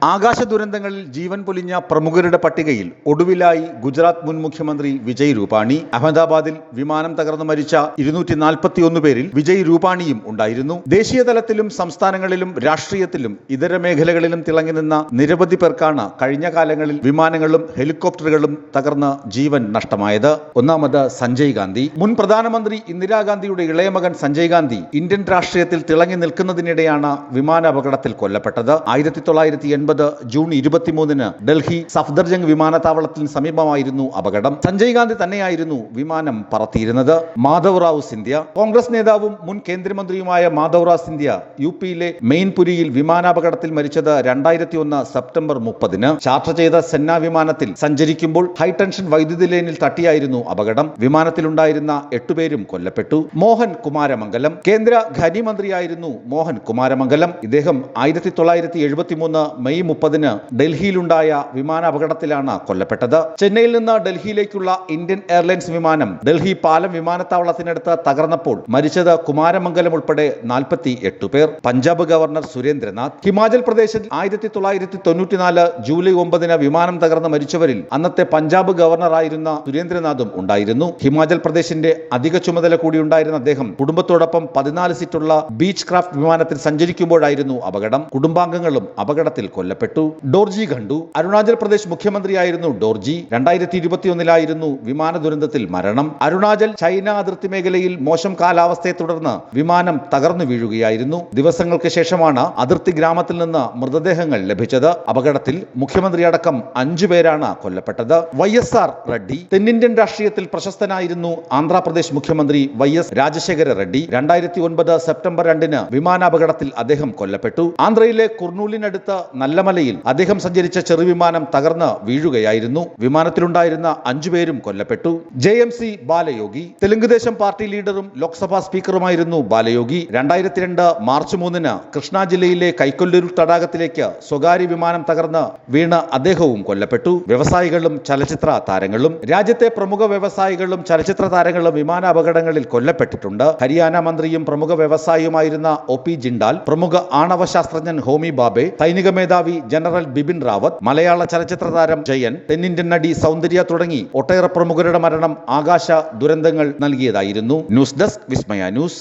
ആകാശ ദുരന്തങ്ങളിൽ ജീവൻ പൊലിഞ്ഞ പ്രമുഖരുടെ പട്ടികയിൽ ഒടുവിലായി ഗുജറാത്ത് മുൻ മുഖ്യമന്ത്രി വിജയ് രൂപാണി. അഹമ്മദാബാദിൽ വിമാനം തകർന്നു മരിച്ച 241 പേരിൽ വിജയ് രൂപാണിയും ഉണ്ടായിരുന്നു. ദേശീയ തലത്തിലും സംസ്ഥാനങ്ങളിലും രാഷ്ട്രീയത്തിലും ഇതര മേഖലകളിലും തിളങ്ങി നിന്ന നിരവധി പേർക്കാണ് കഴിഞ്ഞ കാലങ്ങളിൽ വിമാനങ്ങളും ഹെലികോപ്റ്ററുകളും തകർന്ന് ജീവൻ നഷ്ടമായത്. ഒന്നാമത് സഞ്ജയ് ഗാന്ധി. മുൻ പ്രധാനമന്ത്രി ഇന്ദിരാഗാന്ധിയുടെ ഇളയ മകൻ സഞ്ജയ് ഗാന്ധി ഇന്ത്യൻ രാഷ്ട്രീയത്തിൽ തിളങ്ങി നിൽക്കുന്നതിനിടെയാണ് വിമാനാപകടത്തിൽ കൊല്ലപ്പെട്ടത്. 1980 ജൂൺ 23-ന് ഡൽഹി സഫ്ദർജംഗ് വിമാനത്താവളത്തിന് സമീപമായിരുന്നു അപകടം. സഞ്ജയ് ഗാന്ധി തന്നെയായിരുന്നു വിമാനം പറത്തിയിരുന്നത്. മാധവ് റാവു സിന്ധ്യ. കോൺഗ്രസ് നേതാവും മുൻ കേന്ദ്രമന്ത്രിയുമായ മാധവ് റാവു സിന്ധ്യ യുപിയിലെ മെയിൻപുരിയിൽ വിമാനാപകടത്തിൽ മരിച്ചത് 2001 സെപ്റ്റംബർ 30-ന്. ചാർട്ടർ ചെയ്ത സെന്ന വിമാനത്തിൽ സഞ്ചരിക്കുമ്പോൾ ഹൈടെൻഷൻ വൈദ്യുതി ലൈനിൽ തട്ടിയായിരുന്നു അപകടം. വിമാനത്തിലുണ്ടായിരുന്ന 8 പേരും കൊല്ലപ്പെട്ടു. മോഹൻ കുമാരമംഗലം. കേന്ദ്ര ഖനി മന്ത്രിയായിരുന്നു മോഹൻ കുമാരമംഗലം. ഇദ്ദേഹം 1973 മെയ് 30-ന് ഡൽഹിയിലുണ്ടായ വിമാനാപകടത്തിലാണ് കൊല്ലപ്പെട്ടത്. ചെന്നൈയിൽ നിന്ന് ഡൽഹിയിലേക്കുള്ള ഇന്ത്യൻ എയർലൈൻസ് വിമാനം ഡൽഹി പാലം വിമാനത്താവളത്തിനടുത്ത് തകർന്നപ്പോൾ മരിച്ചത് കുമാരമംഗലം ഉൾപ്പെടെ 48 പേർ. പഞ്ചാബ് ഗവർണർ സുരേന്ദ്രനാഥ്. ഹിമാചൽ പ്രദേശിൽ 1994 ജൂലൈ 9-ന് വിമാനം തകർന്ന് മരിച്ചവരിൽ അന്നത്തെ പഞ്ചാബ് ഗവർണറായിരുന്ന സുരേന്ദ്രനാഥും ഉണ്ടായിരുന്നു. ഹിമാചൽ പ്രദേശിന്റെ അധിക ചുമതല കൂടി ഉണ്ടായിരുന്ന അദ്ദേഹം കുടുംബത്തോടൊപ്പം 14 സീറ്റുള്ള ബീച്ച് ക്രാഫ്റ്റ് വിമാനത്തിൽ സഞ്ചരിക്കുമ്പോഴായിരുന്നു അപകടം. കുടുംബാംഗങ്ങളും അപകടത്തിൽ കൊല്ലപ്പെട്ടു. ഡോർജി ഖണ്ഡു. അരുണാചൽ പ്രദേശ് മുഖ്യമന്ത്രിയായിരുന്നു ഡോർജി. 2021-ലായിരുന്നു വിമാന ദുരന്തത്തിൽ മരണം. അരുണാചൽ ചൈന അതിർത്തി മേഖലയിൽ മോശം കാലാവസ്ഥയെ തുടർന്ന് വിമാനം തകർന്നു വീഴുകയായിരുന്നു. ദിവസങ്ങൾക്ക് ശേഷമാണ് അതിർത്തി ഗ്രാമത്തിൽ നിന്ന് മൃതദേഹങ്ങൾ ലഭിച്ചത്. അപകടത്തിൽ മുഖ്യമന്ത്രി അടക്കം 5 പേരാണ് കൊല്ലപ്പെട്ടത്. YSR റെഡ്ഡി. തെന്നിന്ത്യൻ രാഷ്ട്രീയത്തിൽ പ്രശസ്തനായിരുന്നു ആന്ധ്രാപ്രദേശ് മുഖ്യമന്ത്രി YS രാജശേഖര റെഡ്ഡി. 2009 സെപ്റ്റംബർ 2-ന് വിമാനാപകടത്തിൽ അദ്ദേഹം കൊല്ലപ്പെട്ടു. ആന്ധ്രയിലെ കുർണൂലിനടുത്ത് നല്ലമലയിൽ അദ്ദേഹം സഞ്ചരിച്ച ചെറുവിമാനം തകർന്ന് വീഴുകയായിരുന്നു. വിമാനത്തിലുണ്ടായിരുന്ന 5 പേരും കൊല്ലപ്പെട്ടു. JMC ബാലയോഗി. തെലുങ്കുദേശം പാർട്ടി ലീഡറും ലോക്സഭാ സ്പീക്കറുമായിരുന്നു ബാലയോഗി. 2002 മാർച്ച് 3-ന് കൃഷ്ണ ജില്ലയിലെ കൈക്കൊല്ലൂർ തടാകത്തിലേക്ക് സ്വകാര്യ വിമാനം തകർന്ന് വീണ് അദ്ദേഹവും കൊല്ലപ്പെട്ടു. വ്യവസായികളും ചലച്ചിത്ര താരങ്ങളും. രാജ്യത്തെ പ്രമുഖ വ്യവസായികളും ചലച്ചിത്ര താരങ്ങളും വിമാനാപകടങ്ങളിൽ കൊല്ലപ്പെട്ടിട്ടുണ്ട്. ഹരിയാന മന്ത്രിയും പ്രമുഖ വ്യവസായിയുമായിരുന്ന OP ജിണ്ടാൽ, പ്രമുഖ ആണവ ശാസ്ത്രജ്ഞൻ ഹോമി ബാബെ, സൈനിക മേധാവി ജനറൽ ബിപിൻ റാവത്ത്, മലയാള ചലച്ചിത്ര താരം ജയൻ, തെന്നിന്ത്യൻ നടി സൗന്ദര്യ തുടങ്ങി ഒട്ടേറെ പ്രമുഖരുടെ മരണം ആകാശ ദുരന്തങ്ങൾ നൽകിയതായിരുന്നു. ന്യൂസ് ഡെസ്ക് വിസ്മയ ന്യൂസ്.